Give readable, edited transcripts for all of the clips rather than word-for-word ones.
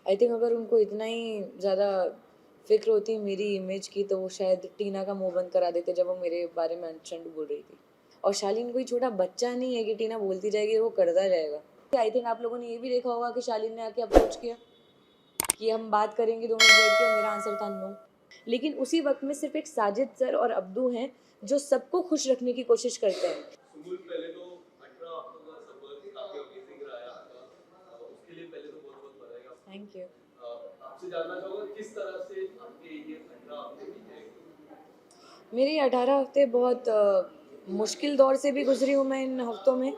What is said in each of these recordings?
I think अगर उनको इतना ही ज़्यादा फ़िक्र होती मेरी इमेज की तो वो शायद टीना का मुँह बंद करा देते जब वो मेरे बारे में अनचंड बोल रही थी। और शालीन कोई छोटा बच्चा नहीं है कि टीना बोलती जाएगी और वो करता जाएगा। आई थिंक आप लोगों ने ये भी देखा होगा कि शालीन ने आके अप्रोच किया कि हम बात करेंगे 2 मिनट बैठ के, और मेरा आंसर था नो। लेकिन उसी वक्त में सिर्फ एक साजिद सर और अब्दू हैं जो सबको खुश रखने की कोशिश करते हैं। सुमुल, पहले तो 18 हफ्तों का सफर काफी अमेजिंग रहा है आपका, उसके लिए पहले तो बहुत बहुत बधाई आपको। Thank you. आपसे जानना चाहूँगा किस तरह से आपके ये 18 हफ्ते बीते। मेरे 18 हफ्ते बहुत मुश्किल दौर से भी गुजरी हूँ मैं इन हफ्तों में,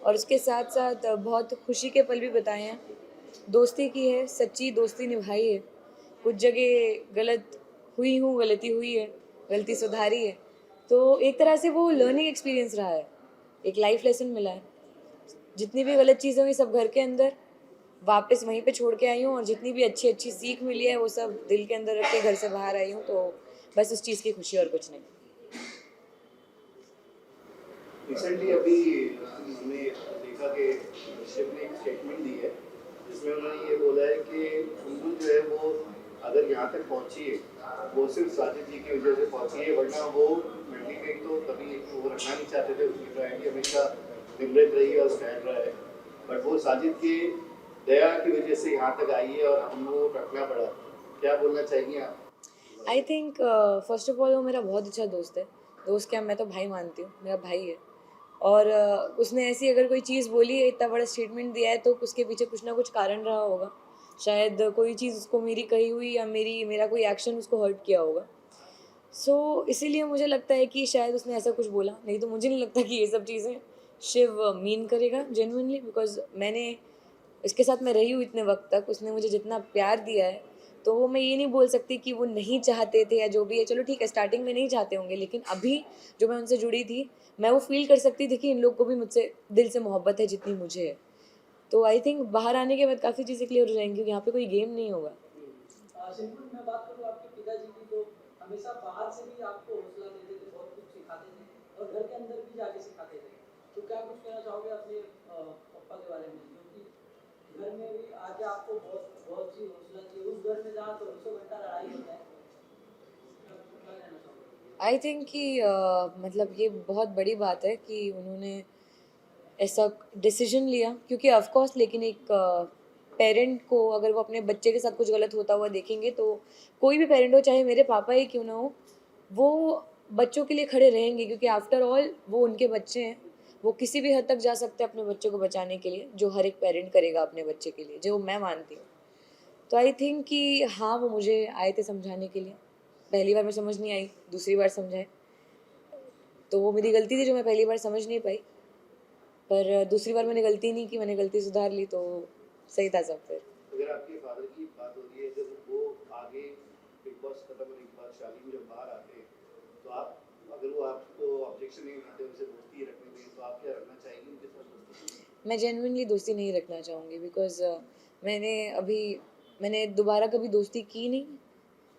और उसके साथ साथ बहुत खुशी के पल भी बताए हैं। दोस्ती की है, सच्ची दोस्ती निभाई है। कुछ जगह गलत हुई हूँ, गलती हुई है, गलती सुधारी है। तो एक तरह से वो लर्निंग एक्सपीरियंस रहा है, एक लाइफ लेसन मिला है। जितनी भी गलत चीज़ें हुई सब घर के अंदर वापस वहीं पे छोड़ के आई हूँ, और जितनी भी अच्छी अच्छी सीख मिली है वो सब दिल के अंदर रख के घर से बाहर आई हूँ। तो बस उस चीज़ की खुशी और कुछ नहीं। रिसेंटली अभी हमने देखा कि शिव ने एक स्टेटमेंट दी है जिसमें उन्होंने ये बोला है कि सुम्बुल जो है वो अगर यहाँ तक पहुँची है वो सिर्फ साजिद जी की वजह से पहुँची है, वरना वो मंडली में तो कभी वो रखना नहीं चाहते थे। उसकी प्रायोरिटी हमेशा निमृत रही है और स्टैंड रहा है, बट वो साजिद की दया की वजह से यहाँ तक आई है और हमको रखना पड़ा। क्या बोलना चाहेंगे आप? I think first of all वो मेरा बहुत अच्छा दोस्त है। दोस्त क्या, मैं तो भाई मानती हूँ, मेरा भाई है। और उसने ऐसी अगर कोई चीज़ बोली है, इतना बड़ा स्टेटमेंट दिया है, तो उसके पीछे कुछ ना कुछ कारण रहा होगा। शायद कोई चीज़ उसको मेरी कही हुई, या मेरा कोई एक्शन उसको हर्ट किया होगा। इसीलिए मुझे लगता है कि शायद उसने ऐसा कुछ बोला। नहीं तो मुझे नहीं लगता कि ये सब चीज़ें शिव मीन करेगा जेन्युइनली, बिकॉज मैंने इसके साथ मैं रही हूँ इतने वक्त तक। उसने मुझे जितना प्यार दिया है, तो वो मैं ये नहीं बोल सकती कि वो नहीं चाहते थे या जो भी है। चलो ठीक है, स्टार्टिंग में नहीं चाहते होंगे, लेकिन अभी जो मैं उनसे जुड़ी थी, मैं वो फील कर सकती थी कि इन लोग को भी मुझसे दिल से मोहब्बत है जितनी मुझे है। तो आई थिंक बाहर आने के बाद काफ़ी चीज़ें क्लियर हो जाएंगी, क्योंकि यहाँ पे कोई गेम नहीं होगा। सिंपल मैं बात करूँ आपके पिताजी की, तो हमेशा बाहर से भी आपको हौसला देते थे, बहुत कुछ सिखाते थे, और घर के अंदर भी जाके सिखाते थे। तो क्या कुछ कहना चाहोगे अपने पापा के बारे में, क्योंकि घर में भी आके आपको बहुत बहुत सी हौसला दी, उस घर में जहाँ 24 घंटा लड़ाई होता है, क्या कहना चाहोगे? आई थिंक कि मतलब ये बहुत बड़ी बात है कि उन्होंने ऐसा डिसीजन लिया, क्योंकि ऑफ कोर्स, लेकिन एक पेरेंट को अगर वो अपने बच्चे के साथ कुछ गलत होता हुआ देखेंगे, तो कोई भी पेरेंट हो, चाहे मेरे पापा ही क्यों ना हो, वो बच्चों के लिए खड़े रहेंगे, क्योंकि आफ्टर ऑल वो उनके बच्चे हैं। वो किसी भी हद तक जा सकते हैं अपने बच्चे को बचाने के लिए, जो हर एक पेरेंट करेगा अपने बच्चे के लिए, जो मैं मानती हूँ। तो आई थिंक कि हाँ, वो मुझे आए थे समझाने के लिए। पहली बार मैं समझ नहीं आई, दूसरी बार समझाए, तो वो मेरी गलती थी जो मैं पहली बार समझ नहीं पाई। पर दूसरी बार मैंने गलती नहीं की, मैंने गलती सुधार ली, तो सही था सब फिर। अगर आपके फादर की बात हो रही है, जब वो आगे बिग बॉस खत्म होने के बाद शालीन जब बाहर आते हैं, तो आप, अगर वो आपको ऑब्जेक्शन नहीं बनाते उनसे दोस्ती रखने में, तो आप क्या रखना चाहेंगे उनके साथ दोस्ती? मैं जेन्युइनली दोस्ती नहीं रखना चाहूँगी, बिकॉज मैंने अभी मैंने दोबारा कभी दोस्ती की नहीं।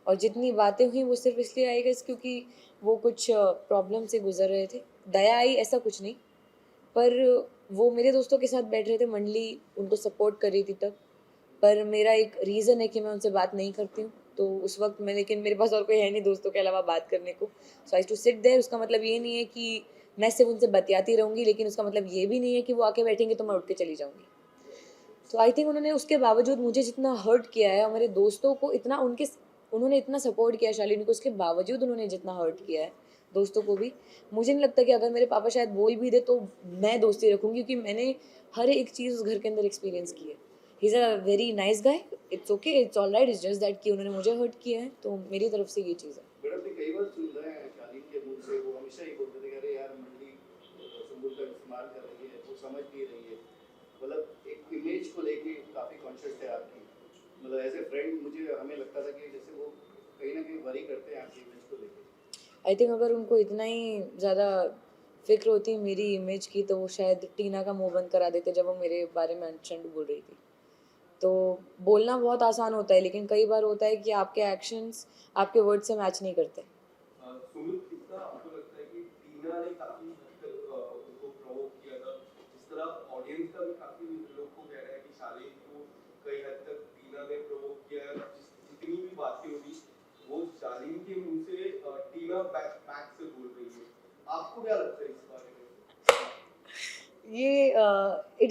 और जितनी बातें हुई वो सिर्फ इसलिए आई गेस क्योंकि वो कुछ प्रॉब्लम से गुजर रहे थे। दया आई ऐसा कुछ नहीं, पर वो मेरे दोस्तों के साथ बैठ रहे थे, मंडली उनको सपोर्ट कर रही थी तब। पर मेरा एक रीज़न है कि मैं उनसे बात नहीं करती हूँ, तो उस वक्त मैं, लेकिन मेरे पास और कोई है नहीं दोस्तों के अलावा बात करने को। सो आई टू सिट देयर। उसका मतलब ये नहीं है कि मैं सिर्फ उनसे बतियाती रहूँगी, लेकिन उसका मतलब ये भी नहीं है कि वो आके बैठेंगे तो मैं उठ के चली जाऊँगी। तो आई थिंक उन्होंने उसके बावजूद मुझे जितना हर्ट किया है, और मेरे दोस्तों को इतना उन्होंने इतना सपोर्ट किया शालीन को, उसके बावजूद उन्होंने जितना हर्ट किया है दोस्तों को भी, मुझे नहीं लगता कि अगर मेरे पापा शायद बोल भी दे तो मैं दोस्ती रखूँगी, क्योंकि मैंने हर एक चीज़ उस घर के अंदर एक्सपीरियंस की है। He is a very nice guy, it's okay, it's all right, it's just that कि उन्होंने मुझे हर्ट किया है, तो मेरी तरफ से ये चीज़ है। बट हमने कई बार सुन रहे हैं शालीन के मुंह से, वो हमेशा ही बोलते थे कि अरे यार मंडली सुम्बुल का इस्तेमाल कर रही है, वो समझ नहीं रही है। मतलब एक इमेज को लेके काफ़ी कॉन्शियस है आपकी, मतलब एज ए फ्रेंड मुझे हमें लगता था कि जैसे वो कहीं ना कहीं वरी करते हैं आपकी इमेज को लेके। आई थिंक अगर उनको इतना ही ज़्यादा फ़िक्र होती मेरी इमेज की, तो वो शायद टीना का मुँह बंद करा देते जब वो मेरे बारे में अनचंड बोल रही थी। तो बोलना बहुत आसान होता है, लेकिन कई बार होता है कि आपके एक्शंस आपके वर्ड से मैच नहीं करते। सुमित, कितना आपको लगता है कि टीना ने काफी हद तक उनको प्रोवोक किया था, जिस तरह ऑडियंस का भी काफी लोग को कह रहा है कि शालीन को कई हद तक टीना ने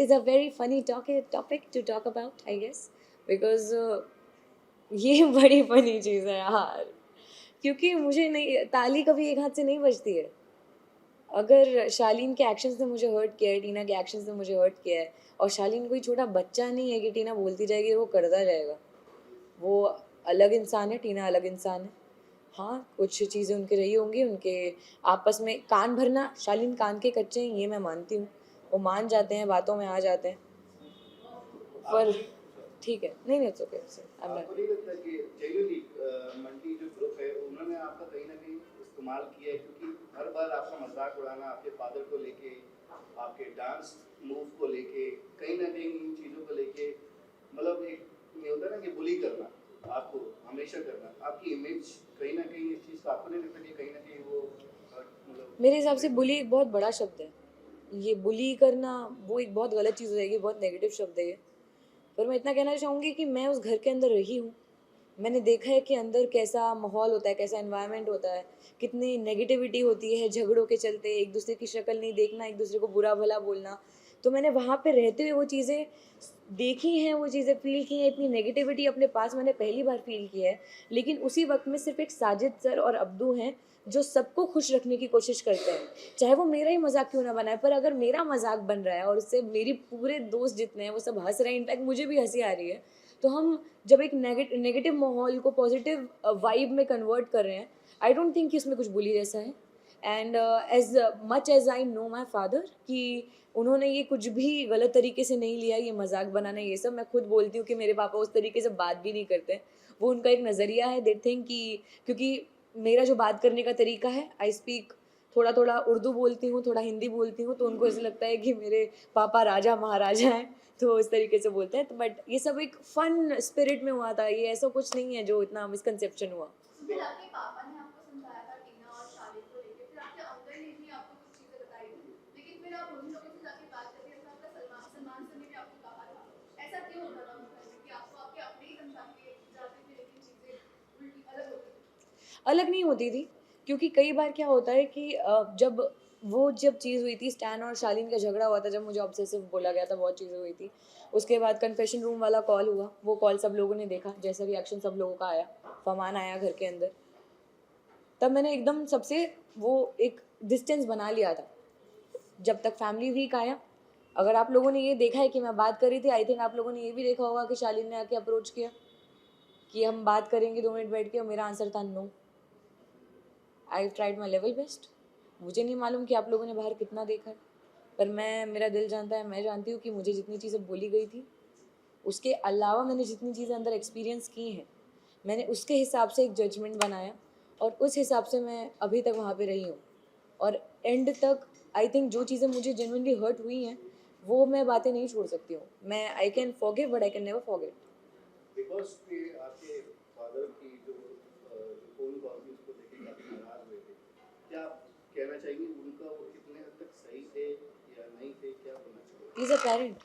is a very funny topic to talk about, I guess, because ये बड़ी फनी चीज़ है यार, क्योंकि मुझे नहीं, ताली कभी एक हाथ से नहीं बजती है. अगर शालीन के एक्शंस ने मुझे हर्ट किया है, टीना के एक्शंस ने मुझे हर्ट किया है, और शालीन कोई छोटा बच्चा नहीं है कि टीना बोलती जाएगी और वो करता जाएगा. वो अलग इंसान है, टीना अलग इंसान है. हाँ, कुछ चीज़ें उनके रही होंगी, उनके आपस में कान भरना, शालीन कान के कच्चे हैं ये मैं मानती हूँ, वो मान जाते हैं, बातों में आ जाते हैं, पर ठीक है. नहीं नहीं, इट्स ओके. आपको नहीं लगता कि जेन्युइनली मंडी जो ग्रुप है उन्होंने आपका कहीं ना कहीं इस्तेमाल किया है, क्योंकि हर बार आपका मजाक उड़ाना, आपके फादर को लेके, आपके डांस मूव को लेके, कहीं ना कहीं इन चीज़ों को लेके, मतलब एक ये होता है ना कि बुली करना, आपको हमेशा करना, आपकी इमेज कहीं ना कहीं इस चीज़ का आपको नहीं लगता कि कहीं ना कहीं वो मतलब मेरे हिसाब से बुली एक बहुत बड़ा शब्द है. ये बुली करना वो एक बहुत गलत चीज़ हो जाएगी, बहुत नेगेटिव शब्द है ये. पर मैं इतना कहना चाहूँगी कि मैं उस घर के अंदर रही हूँ, मैंने देखा है कि अंदर कैसा माहौल होता है, कैसा एनवायरनमेंट होता है, कितनी नेगेटिविटी होती है झगड़ों के चलते, एक दूसरे की शक्ल नहीं देखना, एक दूसरे को बुरा भला बोलना. तो मैंने वहाँ पे रहते हुए वो चीज़ें देखी हैं, वो चीज़ें फील की हैं. इतनी नेगेटिविटी अपने पास मैंने पहली बार फील की है. लेकिन उसी वक्त में सिर्फ एक साजिद सर और अब्दू हैं जो सबको खुश रखने की कोशिश करते हैं, चाहे वो मेरा ही मजाक क्यों ना बनाए. पर अगर मेरा मजाक बन रहा है और उससे मेरी पूरे दोस्त जितने हैं वो सब हंस रहे हैं, इनफैक्ट मुझे भी हंसी आ रही है, तो हम जब एक नेगेटिव माहौल को पॉजिटिव वाइब में कन्वर्ट कर रहे हैं, आई डोंट थिंक कि इसमें कुछ बुली जैसा है. And as much as I know my father कि उन्होंने ये कुछ भी गलत तरीके से नहीं लिया, ये मजाक बनाना ये सब. मैं खुद बोलती हूँ कि मेरे पापा उस तरीके से बात भी नहीं करते. वो उनका एक नज़रिया है, दे थिंक कि क्योंकि मेरा जो बात करने का तरीका है, आई स्पीक थोड़ा थोड़ा उर्दू बोलती हूँ, थोड़ा हिंदी बोलती हूँ, तो उनको ऐसा लगता है कि मेरे पापा राजा महाराजा हैं, तो इस तरीके से बोलते हैं. तो बट ये सब एक फन स्पिरिट में हुआ था, ये ऐसा कुछ नहीं है जो इतना मिसकंसेप्शन हुआ. फिर आपके पापा ने आपको समझाया था टीना और शालिन को लेके, फिर आपके अंकल ने भी आपको कुछ चीजें बताई थी, लेकिन फिर आप उन लोगों से जाके बात करके, ऐसा आपका सलमान सर ने भी आपको कहा था, ऐसा क्यों होता था उस घर में कि आपको आपके अपने ही समझा के जाते थे लेकिन चीजें उल्टी अलग होती थी? अलग नहीं होती थी, क्योंकि कई बार क्या होता है कि जब चीज़ हुई थी, स्टैन और शालीन का झगड़ा हुआ था, जब मुझे ऑब्सेसिव बोला गया था, बहुत चीज़ें हुई थी. उसके बाद कन्फेशन रूम वाला कॉल हुआ, वो कॉल सब लोगों ने देखा, जैसा रिएक्शन सब लोगों का आया, फरमान आया घर के अंदर, तब मैंने एकदम सबसे वो एक डिस्टेंस बना लिया था. जब तक फैमिली वीक आया, अगर आप लोगों ने ये देखा है कि मैं बात कर रही थी, आई थिंक आप लोगों ने ये भी देखा होगा कि शालीन ने आके अप्रोच किया कि हम बात करेंगे 2 मिनट बैठ के, और मेरा आंसर था no. I tried my level best. मुझे नहीं मालूम कि आप लोगों ने बाहर कितना देखा है, पर मेरा दिल जानता है, मैं जानती हूँ कि मुझे जितनी चीज़ें बोली गई थी, उसके अलावा मैंने जितनी चीज़ें अंदर एक्सपीरियंस की हैं, मैंने उसके हिसाब से एक जजमेंट बनाया, और उस हिसाब से मैं अभी तक वहाँ पे रही हूँ. और एंड तक आई थिंक जो चीज़ें मुझे जेन्युइनली हर्ट हुई हैं, वो मैं बातें नहीं छोड़ सकती हूँ. मैं I can forgive but I can never forget. Because के आपके फादर की जो फोन कॉल थी उसको लेके काफी नाराज हुए थे, क्या आप कहना चाहेंगे उनका वो कितने हद तक सही थे या नहीं थे, क्या बोलना चाहिए? Is a parent.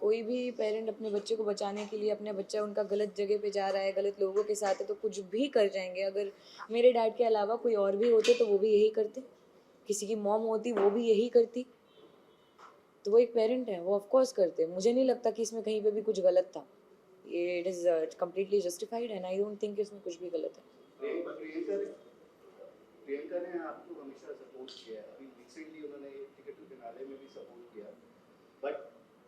कोई भी पेरेंट अपने बच्चे को बचाने के लिए, अपने बच्चा उनका गलत जगह पे जा रहा है, गलत लोगों के साथ है, तो कुछ भी कर जाएंगे. अगर मेरे डैड के अलावा कोई और भी होते तो वो भी यही करते, किसी की मॉम होती वो भी यही करती. तो वो एक पेरेंट है, वो ऑफकोर्स करते. मुझे नहीं लगता कि इसमें कहीं पे भी कुछ गलत था. ये it is completely justified and I don't think इसमें कुछ भी गलत है. प्रियंका ने आपको हमेशा सपोर्ट किया है, अभी रिसेंटली उन्होंने टिकट टू फिनाले में भी सपोर्ट किया, बट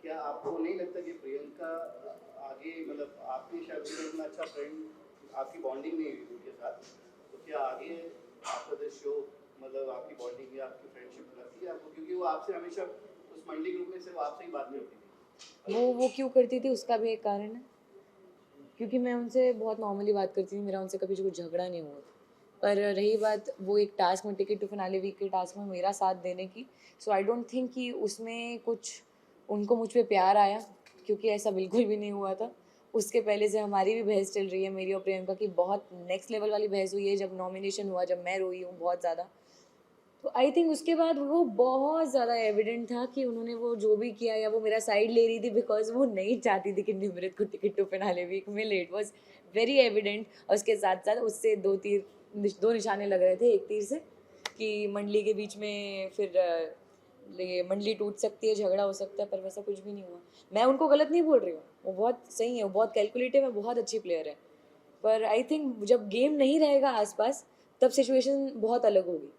क्या आपको नहीं लगता कि प्रियंका आगे, मतलब आपने शायद उनका इतना अच्छा फ्रेंड, आपकी बॉन्डिंग नहीं हुई उनके साथ, तो क्या आगे आफ्टर द शो मतलब आपकी बॉन्डिंग या आपकी फ्रेंडशिप लगती है आपको, क्योंकि वो आपसे हमेशा उस मंडी ग्रुप में से वो आपसे ही बात करती थी? वो क्यों करती थी उसका भी एक कारण है, क्योंकि मैं उनसे बहुत नॉर्मली बात करती थी, मेरा उनसे कभी कुछ झगड़ा नहीं हुआ. पर रही बात वो एक टास्क में, टिकट टू फिनाले वीक के टास्क में मेरा साथ देने की, सो आई डोंट थिंक कि उसमें कुछ उनको मुझ पे प्यार आया, क्योंकि ऐसा बिल्कुल भी नहीं हुआ था. उसके पहले से हमारी भी बहस चल रही है, मेरी और प्रियंका की बहुत नेक्स्ट लेवल वाली बहस हुई है जब नॉमिनेशन हुआ, जब मैं रोई हूँ बहुत ज़्यादा. तो आई थिंक उसके बाद वो बहुत ज़्यादा एविडेंट था कि उन्होंने वो जो भी किया, या वो मेरा साइड ले रही थी बिकॉज वो नहीं चाहती थी कि निमृत को टिकट टू फिनाले वीक मिले. It was very evident. और उसके साथ साथ उससे दो निशाने लग रहे थे एक तीर से, कि मंडली के बीच में फिर ये मंडली टूट सकती है, झगड़ा हो सकता है, पर वैसा कुछ भी नहीं हुआ। मैं उनको गलत नहीं बोल रही हूँ, वो बहुत सही है, वो बहुत कैलकुलेटिव है, बहुत अच्छी प्लेयर है। पर आई थिंक जब गेम नहीं रहेगा आसपास तब सिचुएशन बहुत अलग होगी।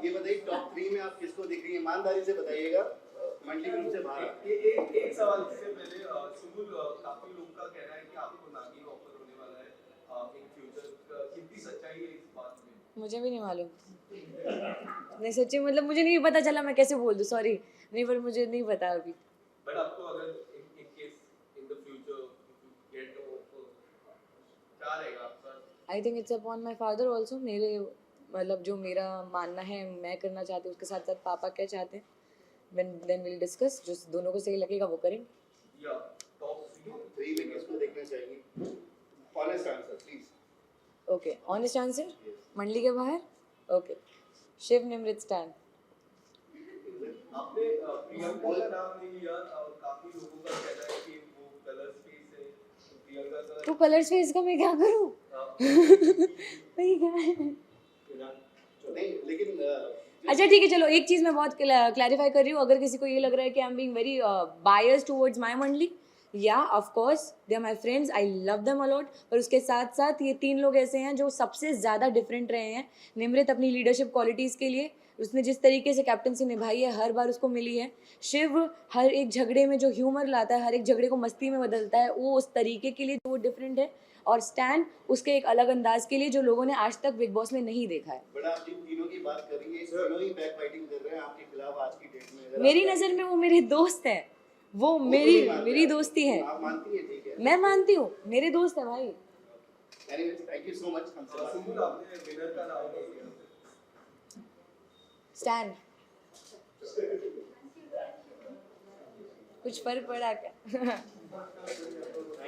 ये बताइए टॉप 3 में आप किसको देख रही हैं? ईमानदारी से बताइएगा, मंडली ग्रुप से बाहर। एक सवाल इससे पहले सुमुल, काफी लोगों का कहना है कि आपको नागी ऑफर होने वाला है इन फ्यूचर, कितनी सच्चाई है इस बात में? मुझे भी नहीं मालूम। नहीं सच्ची, मतलब मुझे नहीं पता चला, मैं कैसे बोल दूँ, सॉरी। नहीं, पर मुझे नहीं पता अभी। बट आपको अगर in case in the future get offer, क्या रहेगा आपका? I think it's upon my father also. मेरे मतलब जो मेरा मानना है मैं करना चाहती हूँ, उसके साथ साथ पापा क्या चाहते हैं, देन विल डिस्कस। जो दोनों को सही लगेगा वो करेंगे। या टॉप 3 में किसको देखना चाहेंगी? Honest answer please. Okay, honest answer. मंडली के बाहर, ओके, शिव निमृत स्टैन। आपने प्रियंका का नाम नहीं लिया, काफी लोगों का कहना है कि वो कलर स्पेस है, तो प्रियंका का तो कलर स्पेस का मैं क्या करूँ? वही क्या है? नहीं लेकिन अच्छा ठीक है, चलो एक चीज़ मैं बहुत क्लैरिफाई कर रही हूँ। अगर किसी को ये लग रहा है कि I am being very bias towards my मंडली, या of course they are my friends, I love them a lot, पर उसके साथ साथ ये 3 लोग ऐसे हैं जो सबसे ज़्यादा डिफरेंट रहे हैं। निमृत अपनी लीडरशिप क्वालिटीज़ के लिए, उसने जिस तरीके से कैप्टनसी निभाई है हर बार उसको मिली है। शिव हर एक झगड़े में जो ह्यूमर लाता है, हर एक झगड़े को मस्ती में बदलता है, वो उस तरीके के लिए जो वो डिफरेंट है। और स्टैन उसके एक अलग अंदाज के लिए जो लोगों ने आज तक बिग बॉस में नहीं देखा है। बड़ा आप जिन तीनों की बात कर रही है, तीनों ही बैक फाइटिंग कर रहे हैं आपके खिलाफ आज की डेट में। अगर मेरी आप- नज़र में वो मेरे दोस्त हैं, वो वो तो मेरी नहीं मानते मेरी आप। दोस्ती है। आप मानती हैं, ठीक है। मैं मानती हूँ, मेरे दोस्त है भाई। Anyways thank you so much हमसे बात सुमुल, आपने विनर का नाम नहीं लिया। स्टैन। कुछ फर्क पड़ा क्या?